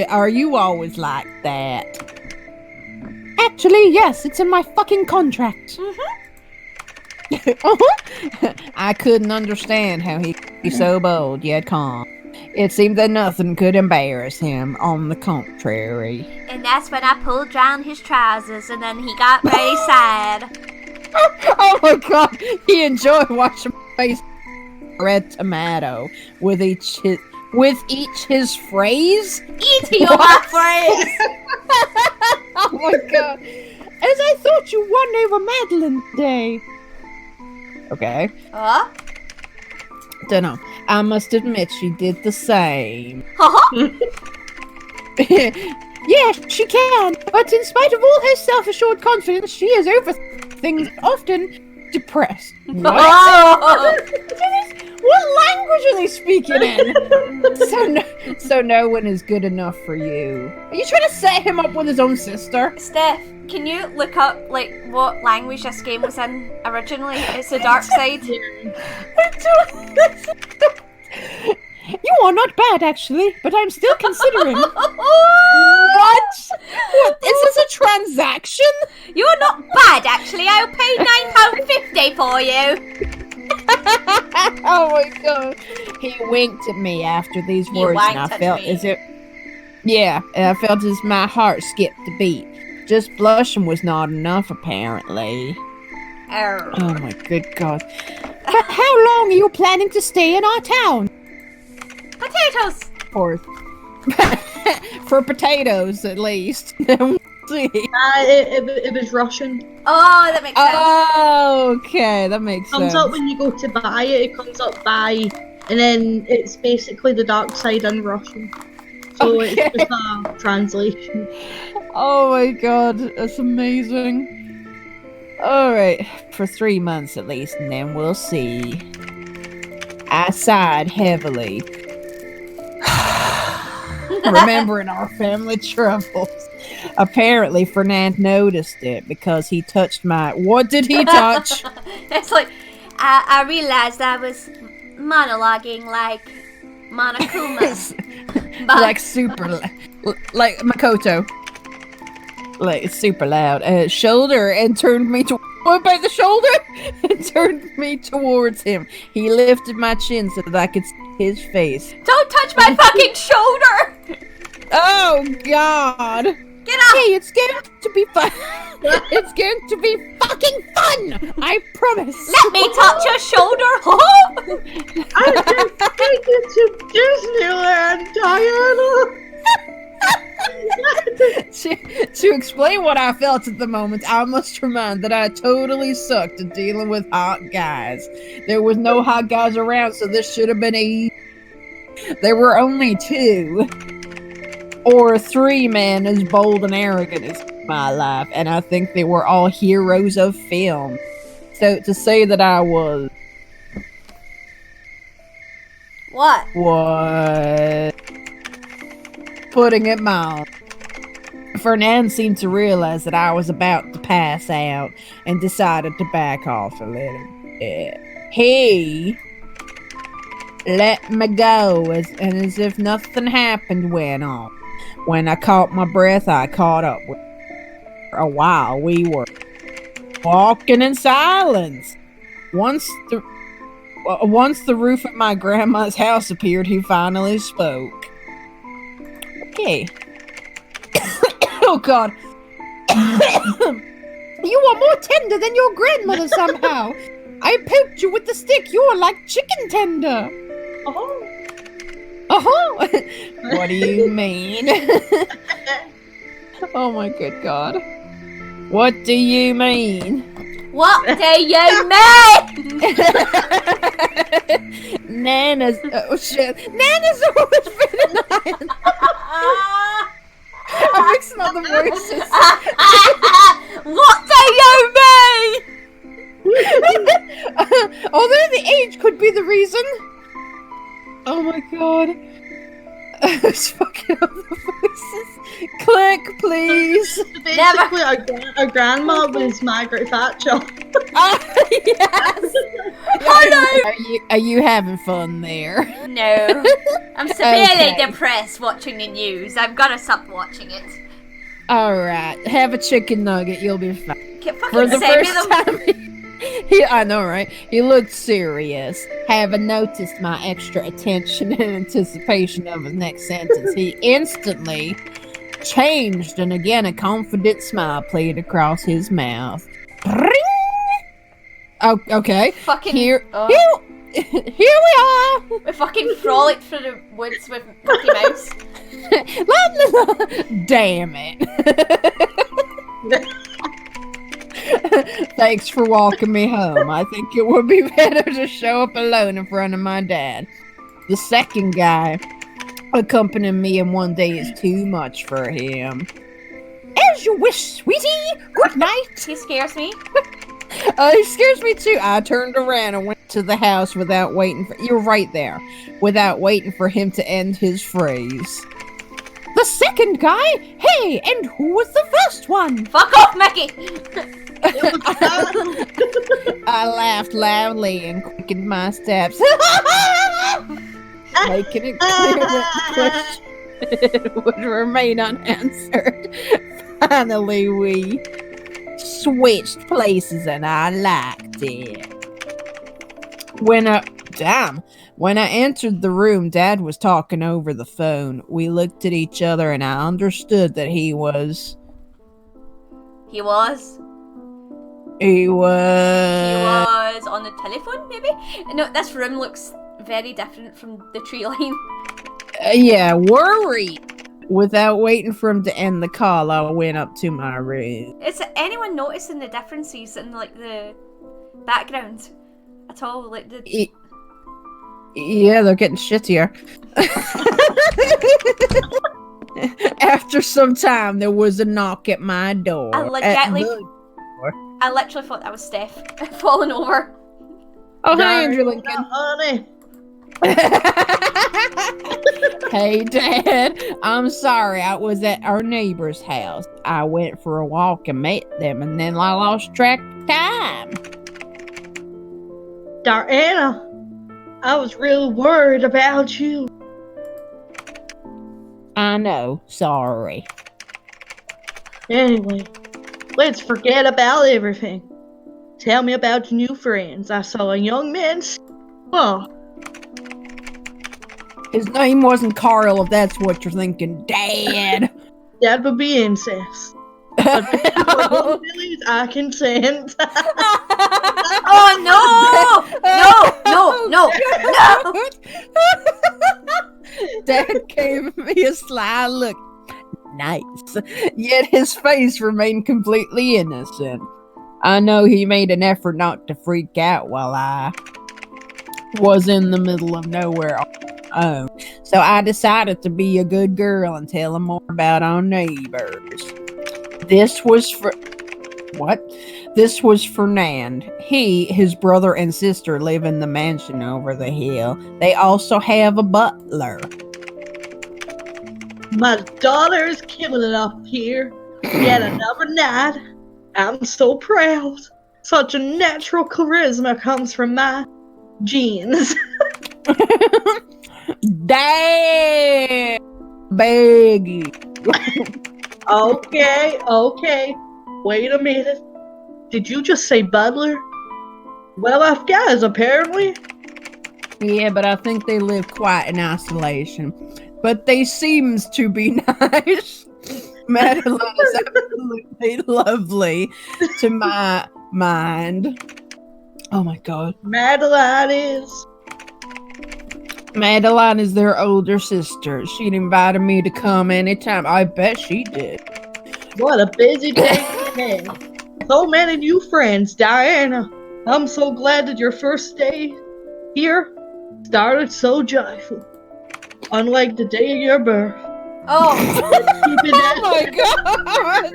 S2: Are you always like that? Actually, yes, it's in my fucking contract. I couldn't understand how he could be so bold yet calm. It seemed that nothing could embarrass him, on the contrary.
S1: And that's when I pulled down his trousers, and then he got very sad.
S2: Oh my god, he enjoyed watching my face red tomato with each his phrase.
S1: Eating your my phrase.
S2: Oh my god. As I thought you won over Madeline today. Okay. Dunno. I must admit she did the same. Yeah, she can. But in spite of all her self-assured confidence, she is over things often depressed. What? What language are they speaking in? So no one is good enough for you. Are you trying to set him up with his own sister?
S1: Steph, can you look up, like, what language this game was in originally? It's the dark side. You are not bad, actually, but I'm still considering. What? Is this a transaction? You are not bad, actually. I'll pay £9.50 for you.
S2: Oh my god. He winked at me after these words, and I felt as if... Yeah, and I felt as my heart skipped a beat. Just blushing was not enough, apparently. Oh my good god. How long are you planning to stay in our town?
S1: Potatoes!
S2: For potatoes, at least.
S3: It was Russian.
S1: Oh, that makes sense.
S2: Oh, okay, that makes sense.
S3: Comes up when you go to buy it. It comes up buy, and then it's basically the dark side in Russian. So
S2: Okay.
S3: it's just a translation.
S2: Oh my god, that's amazing. Alright, for 3 months at least, and then we'll see. I sighed heavily. Remembering our family troubles. Apparently, Fernand noticed it because he touched my... What did he touch?
S1: It's like, I realized I was monologuing like Monokuma. But
S2: Like super... Like Makoto. Like, it's super loud. Shoulder and turned me to... What about the shoulder? And turned me towards him. He lifted my chin so that I could see his face.
S1: don't touch my fucking shoulder!
S2: Oh, God.
S1: Get up!
S2: Hey, it's going to be fun. It's going to be fucking fun. I promise.
S1: Let me touch your shoulder!
S3: I can take you to Disneyland, Diana.
S2: To explain what I felt at the moment, I must remind that I totally sucked at dealing with hot guys. There was no hot guys around, so this should have been easy. There were only 2. Or 3 men as bold and arrogant as my life, and I think they were all heroes of film. So to say that I was...
S1: What?
S2: Putting it mild. Fernand seemed to realize that I was about to pass out and decided to back off a little bit. He let me go, and as if nothing happened went on. When I caught my breath, I caught up with for a while. We were walking in silence. Once the roof of my grandma's house appeared, he finally spoke. Okay. Oh God. You are more tender than your grandmother somehow. I poked you with the stick. You are like chicken tender.
S3: Oh.
S2: What do you mean? Oh my good God. What do you mean?
S1: What do you mean?
S2: Nana's. Oh shit. Nana's always been an iron. I'm mixing all the voices.
S1: What do you mean?
S2: Although the age could be the reason. Oh my god. It's fucking up the voices. Click, please.
S3: Basically, our grandma was Margaret Thatcher.
S2: Yes. Are you having fun there?
S1: No. I'm severely
S2: Okay.
S1: depressed watching the news. I've gotta stop watching it.
S2: Alright, have a chicken nugget, you'll be fine.
S1: Can
S2: For
S1: fucking
S2: the
S1: send me
S2: first
S1: them.
S2: time, I know, right? He looked serious. Having noticed my extra attention and anticipation of his next sentence, he instantly changed, and again a confident smile played across his mouth. Bring! Oh, okay.
S1: Fucking.
S2: Here
S1: Oh.
S2: we are!
S1: We fucking frolicked through the woods with Mickey Mouse.
S2: La, la, la. Damn it. Thanks for walking me home. I think it would be better to show up alone in front of my dad. The second guy accompanying me in one day is too much for him. As you wish, sweetie. Good night.
S1: He scares me.
S2: He scares me too. I turned around and went to the house without waiting for... You're right there. Without waiting for him to end his phrase. The second guy? Hey, and who was the first one?
S1: Fuck off, Mickey!
S2: I laughed loudly and quickened my steps. Making it clear that the question would remain unanswered. Finally, we switched places and I liked it. When I entered the room, Dad was talking over the phone. We looked at each other and I understood that he was...
S1: He was on the telephone, maybe? No, this room looks very different from the tree line.
S2: Yeah, worried. Without waiting for him to end the call, I went up to my room.
S1: Is anyone noticing the differences in, like, the background at all? Like, the...
S2: Yeah, they're getting shittier. After some time, there was a knock at my door.
S1: I literally thought that was Steph falling over.
S2: Oh, hi, Andrew Lincoln.
S3: Honey.
S2: Hey, Dad. I'm sorry. I was at our neighbor's house. I went for a walk and met them, and then I lost track of time.
S3: Diana, I was really worried about you.
S2: I know. Sorry.
S3: Anyway, let's forget about everything. Tell me about your new friends. I saw a young man. Oh,
S2: His name wasn't Carl, if that's what you're thinking, Dad.
S3: that would be incest. But Billy's, I consent.
S1: Oh, no!
S2: Dad gave me a sly look. Nice. Yet his face remained completely innocent. I know he made an effort not to freak out while I was in the middle of nowhere on my own. So I decided to be a good girl and tell him more about our neighbors. This was Fernand. He, his brother, and sister live in the mansion over the hill. They also have a butler.
S3: My daughter's killing it up here. Yet another night. I'm so proud. Such a natural charisma comes from my genes.
S2: Damn, Baggy.
S3: Okay. Wait a minute. Did you just say butler? Well, I've guys, apparently.
S2: Yeah, but I think they live quite in isolation. But they seems to be nice. Madeline is absolutely lovely to my mind. Oh my god.
S3: Madeline is
S2: their older sister. She'd invited me to come anytime. I bet she did.
S3: what a busy day. have so many new friends, Diana. I'm so glad that your first day here started so joyful. Unlike the day of your birth.
S1: Oh,
S3: Keep it
S2: Oh
S3: that
S2: my god!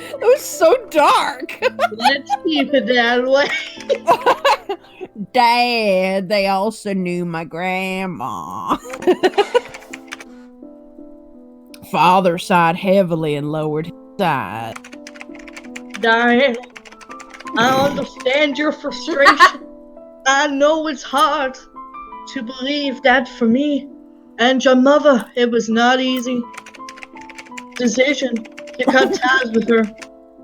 S2: It was so dark.
S3: Let's keep it that way.
S2: Dad, they also knew my grandma. Father sighed heavily and lowered his eyes.
S3: Diana, I understand your frustration. I know it's hard to believe that for me and your mother, it was not easy decision to cut ties with her.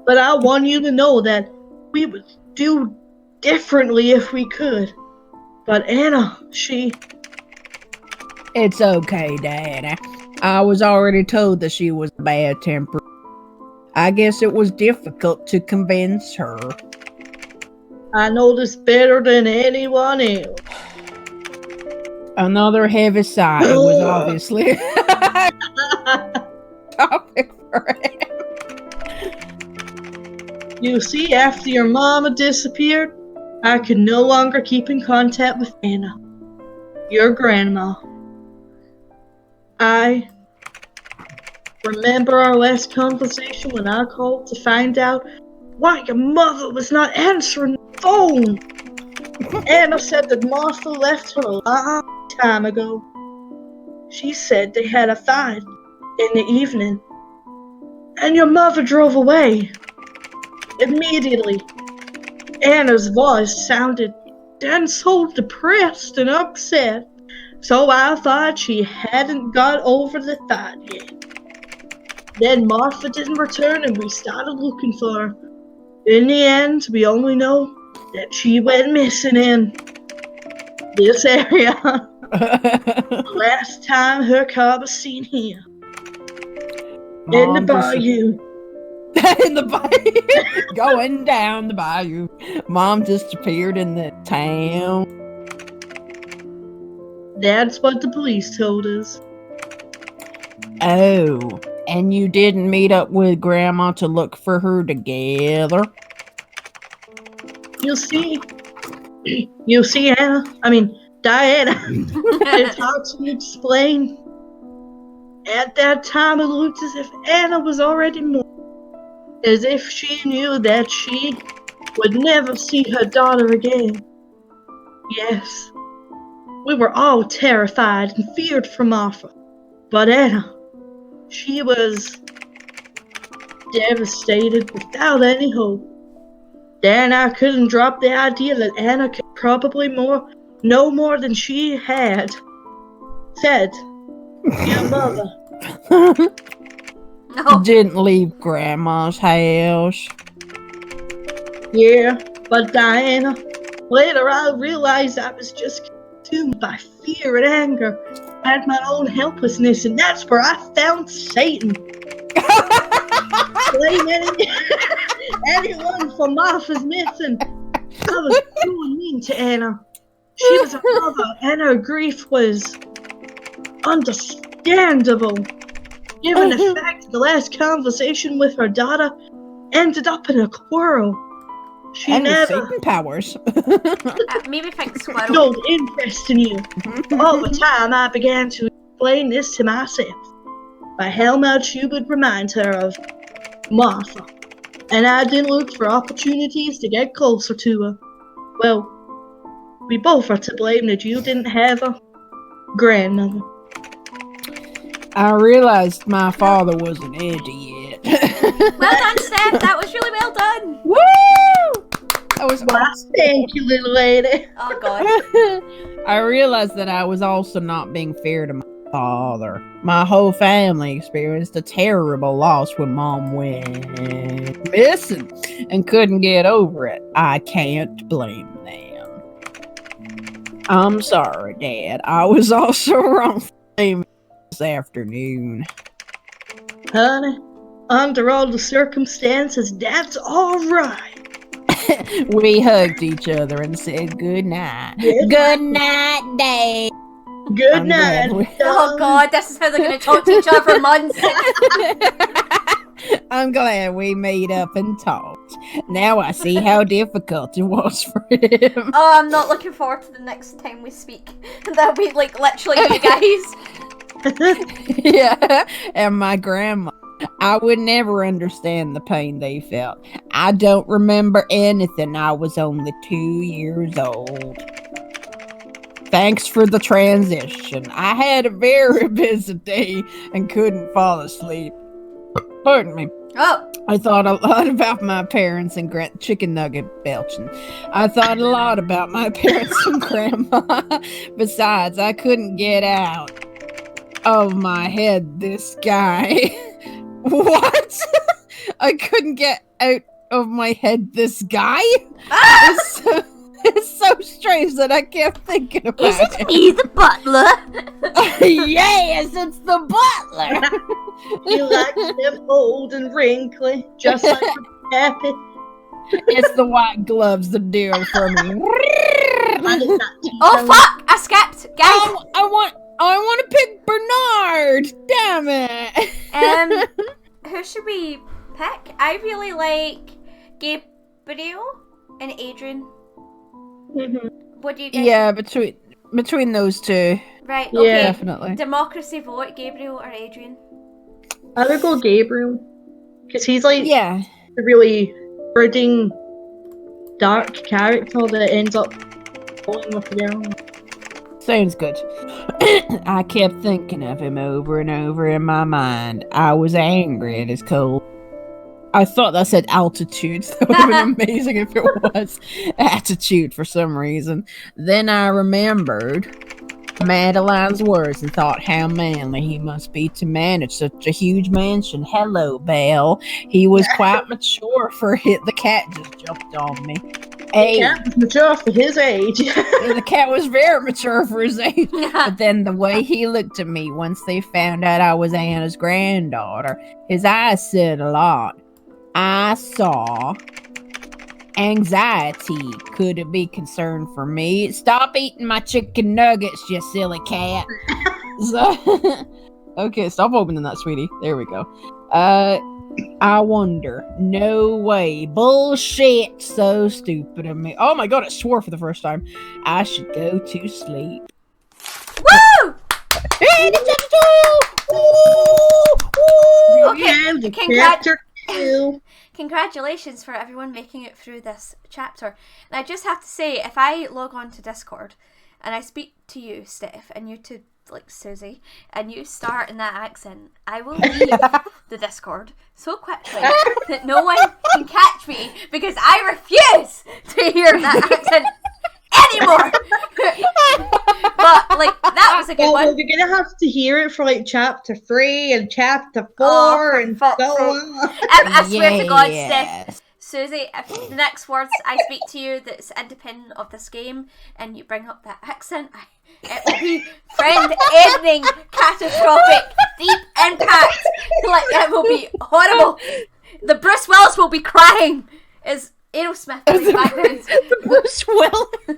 S3: But I want you to know that we would do differently if we could. But Anna,
S2: It's okay, Dad. I was already told that she was bad tempered. I guess it was difficult to convince her.
S3: I know this better than anyone else.
S2: Another heavy sigh. It was obviously a topic for him.
S3: You see, after your mama disappeared, I could no longer keep in contact with Anna, your grandma. I remember our last conversation when I called to find out why your mother was not answering the phone. Anna said that Martha left her a long time ago. She said they had a fight in the evening, and your mother drove away. Immediately, Anna's voice sounded then so depressed and upset, so I thought she hadn't got over the fight yet. Then Martha didn't return and we started looking for her. In the end, we only know that she went missing in this area. Last time her car was seen here. In the bayou.
S2: In the bayou. Going down the bayou. Mom disappeared in the town.
S3: That's what the police told us.
S2: Oh, and you didn't meet up with Grandma to look for her together?
S3: You see, Diana, it's hard to explain. At that time, it looked as if Anna was already mourning. As if she knew that she would never see her daughter again. Yes, we were all terrified and feared for Martha. But Anna, she was devastated without any hope. Then I couldn't drop the idea that Anna could probably know more than she had said. Your mother.
S1: no.
S2: Didn't leave Grandma's house.
S3: Yeah, but Diana, later I realized I was just consumed by fear and anger at my own helplessness, and that's where I found Satan. Blame anyone for Martha's missing. I was doing mean to Anna. She was a mother, and her grief was understandable. Given the fact the last conversation with her daughter ended up in a quarrel. She
S2: And with
S3: never
S2: Satan powers.
S1: Maybe think squirrel.
S3: showed interest in you. All the time I began to explain this to myself by how much you would remind her of Martha. And I didn't look for opportunities to get closer to her. Well, we both are to blame that you didn't have a grandmother.
S2: I realized my father was an idiot.
S1: Well done, Steph. That was really well done.
S2: Woo! That was
S3: Well, thank you, little lady.
S1: Oh god.
S2: I realized that I was also not being fair to my father. My whole family experienced a terrible loss when Mom went missing and couldn't get over it. I can't blame them. I'm sorry, Dad. I was also wrong for blaming this afternoon.
S3: Honey, under all the circumstances, that's all right.
S2: We hugged each other and said good night.
S3: Good
S2: Good night, Dad.
S3: Good
S2: I'm glad
S3: night.
S2: we-
S1: Oh god, this is how they're going to talk to each other for months.
S2: I'm glad we made up and talked. Now I see how difficult it was for him.
S1: Oh, I'm not looking forward to the next time we speak. That'll be like literally you guys.
S2: Yeah, and my grandma. I would never understand the pain they felt. I don't remember anything. I was only 2 years old. Thanks for the transition. I had a very busy day and couldn't fall asleep. Pardon me.
S1: Oh,
S2: I thought a lot about my parents and chicken nugget belching. I thought a lot about my parents and grandma. Besides, I couldn't get out of my head this guy. What? I couldn't get out of my head this guy? It's so strange that I kept thinking about
S1: is it me, the butler?
S2: Yes, it's the butler.
S3: You like them old and wrinkly, just like Happy.
S2: It's the white gloves that do it for me.
S3: I did not teach
S1: Oh
S3: them.
S1: fuck! I skipped, guys.
S2: I want to pick Bernard. Damn it.
S1: Who should we pick? I really like Gabriel and Adrian.
S3: Mhm.
S1: What do you guys?
S2: Yeah, between those two,
S1: Right.
S3: Yeah.
S1: Okay.
S2: definitely.
S1: Democracy vote: Gabriel or Adrian.
S3: I would go Gabriel. Because he's like
S2: Yeah.
S3: a really brooding, dark character that ends up falling with the girl.
S2: Sounds good. I kept thinking of him over and over in my mind. I was angry at his cold. I thought that said altitude. That would have been amazing if it was attitude for some reason. Then I remembered Madeline's words and thought how manly he must be to manage such a huge mansion. Hello, Belle. He was quite mature for it. The cat just jumped on me. Hey,
S3: Yeah, mature for his age.
S2: the cat was very mature for his age. But then the way he looked at me once they found out I was Anna's granddaughter, his eyes said a lot. I saw anxiety. Could it be concern for me? Stop eating my chicken nuggets, you silly cat. So, okay, stop opening that, sweetie. There we go. I wonder. No way. Bullshit. So stupid of me. Oh my god, I swore for the first time. I should go to sleep.
S1: Woo!
S2: Hey,
S1: Okay,
S3: And the
S1: congrat-
S3: chapter 2.
S1: Congratulations for everyone making it through this chapter. And I just have to say, if I log on to Discord and I speak to you, Steph, and you to like Susie, and you start in that accent, I will leave the Discord so quickly that no one can catch me because I refuse to hear that accent anymore. But like that was a good
S3: Well,
S1: one.
S3: you're gonna have to hear it for like chapter 3 and chapter 4
S1: Oh, for
S3: and
S1: fuck's
S3: so
S1: sake.
S3: on.
S1: I swear to God, Steph,
S2: Yes.
S1: Susie, if the next words I speak to you that's independent of this game and you bring up that accent, it will be friend-ending, catastrophic, deep impact. Like, it will be horrible. The Bruce Willis will be crying as Aerosmith in the background.
S2: Bruce Willis.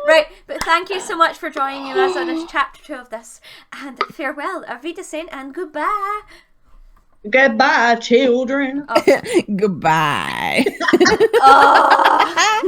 S1: Right, but thank you so much for joining us on this chapter 2 of this. And farewell, auf Wiedersehen, and goodbye.
S3: Goodbye, children.
S2: Goodbye.
S1: Oh.